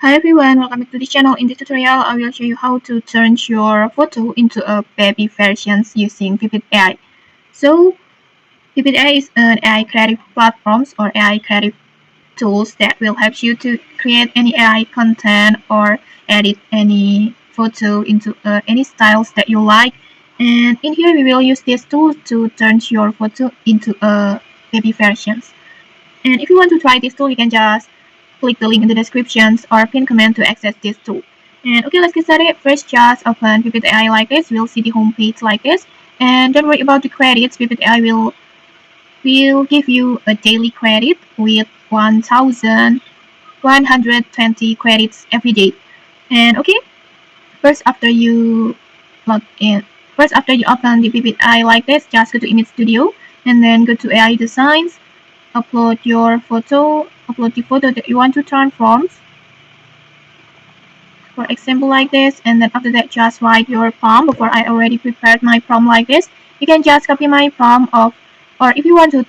Hi everyone, welcome back to the channel. In this tutorial, I will show you how to turn your photo into a baby versions using Pippit AI. So, Pippit AI is an AI creative platforms or AI creative tools that will help you to create any AI content or edit any photo into any styles that you like. And in here, we will use this tool to turn your photo into a baby versions. And if you want to try this tool, you can just click the link in the descriptions or pin comment to access this tool. And okay, let's get started. First, just open Pippit AI like this. We'll see the home page like this. And don't worry about the credits. Pippit AI will give you a daily credit with 1,120 credits every day. And okay, first after you log in, first after you open the Pippit AI like this, just go to Image Studio and then go to AI Designs. Upload your photo, upload the photo that you want to transform, for example like this, and then after that just write your prompt. Before I already prepared my prompt like this, you can just copy my prompt of, or if you want to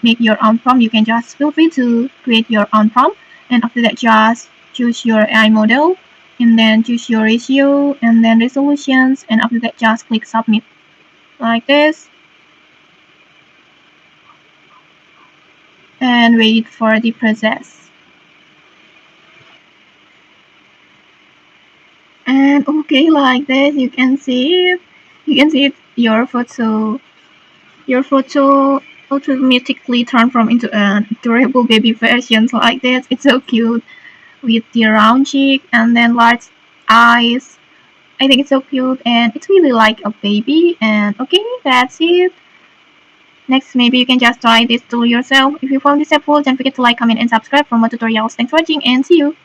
make your own prompt, you can just feel free to create your own prompt. And after that, just choose your AI model and then choose your ratio and then resolutions, and after that just click submit like this and wait for the process. And okay, like this, you can see your photo automatically transform into a adorable baby version like this. It's so cute with the round cheek and then large eyes. I think it's so cute and it's really like a baby. And okay, that's it. Next, maybe you can just try this tool yourself. If you found this helpful, don't forget to like, comment, and subscribe for more tutorials. Thanks for watching and see you.